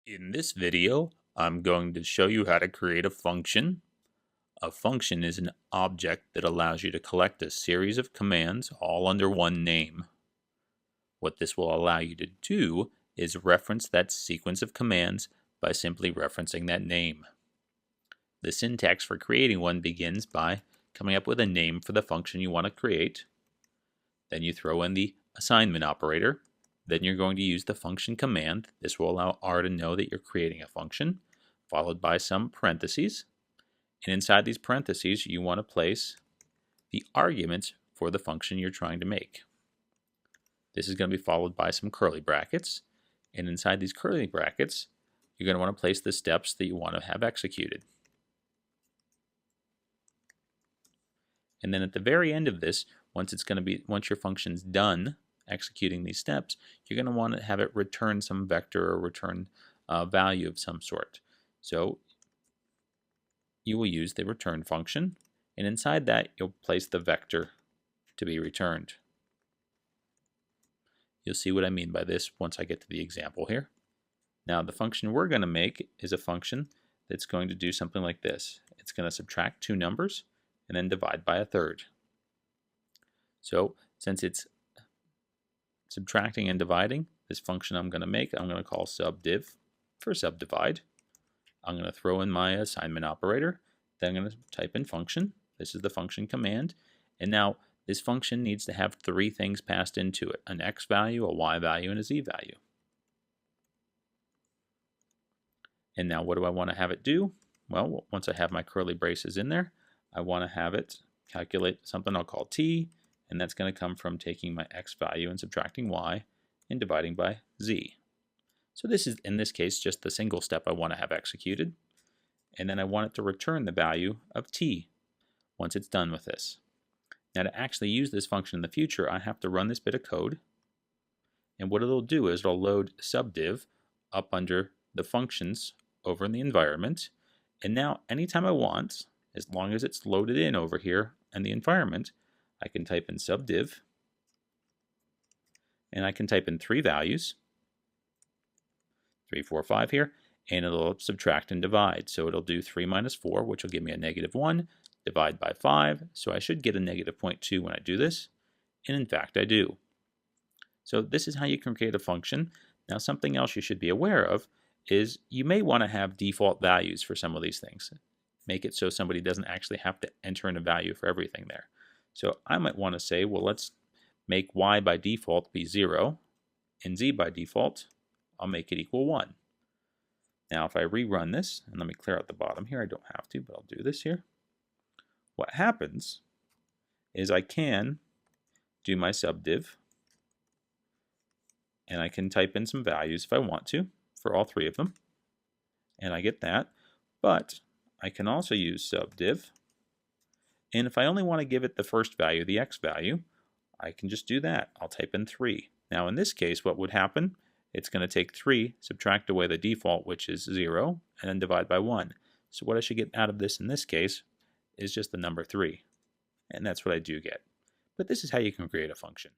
In this video, I'm going to show you how to create a function. A function is an object that allows you to collect a series of commands all under one name. What this will allow you to do is reference that sequence of commands by simply referencing that name. The syntax for creating one begins by coming up with a name for the function you want to create. Then you throw in the assignment operator. Then you're going to use the function command. This will allow R to know that you're creating a function, followed by some parentheses. And inside these parentheses, you want to place the arguments for the function you're trying to make. This is going to be followed by some curly brackets. And inside these curly brackets, you're going to want to place the steps that you want to have executed. And then at the very end of this, once your function's done executing these steps, you're going to want to have it return some vector or return value of some sort. So you will use the return function, and inside that you'll place the vector to be returned. You'll see what I mean by this once I get to the example here. Now the function we're going to make is a function that's going to do something like this. It's going to subtract two numbers and then divide by a third. So since it's subtracting and dividing, this function I'm going to call subdiv for subdivide. I'm going to throw in my assignment operator. Then I'm going to type in function. This is the function command. And now this function needs to have three things passed into it: an x value, a y value, and a z value. And now what do I want to have it do? Well, once I have my curly braces in there, I want to have it calculate something I'll call t, and that's going to come from taking my x value and subtracting y and dividing by z. So this is, in this case, just the single step I want to have executed. And then I want it to return the value of t once it's done with this. Now to actually use this function in the future, I have to run this bit of code. And what it'll do is it'll load subdiv up under the functions over in the environment. And now anytime I want, as long as it's loaded in over here in the environment, I can type in subdiv, and I can type in three values, 3, 4, 5 here, and it'll subtract and divide. So it'll do 3 minus 4, which will give me a -1, divide by 5, so I should get a -0.2 when I do this, and in fact I do. So this is how you can create a function. Now something else you should be aware of is you may want to have default values for some of these things. Make it so somebody doesn't actually have to enter in a value for everything there. So I might want to say, well, let's make y by default be 0, and z by default, I'll make it equal 1. Now if I rerun this, and let me clear out the bottom here, I don't have to, but I'll do this here. What happens is I can do my subdiv, and I can type in some values if I want to, for all three of them, and I get that, but I can also use subdiv, and if I only want to give it the first value, the x value, I can just do that. I'll type in 3. Now in this case, what would happen? It's going to take 3, subtract away the default, which is 0, and then divide by 1. So what I should get out of this in this case is just the number 3. And that's what I do get. But this is how you can create a function.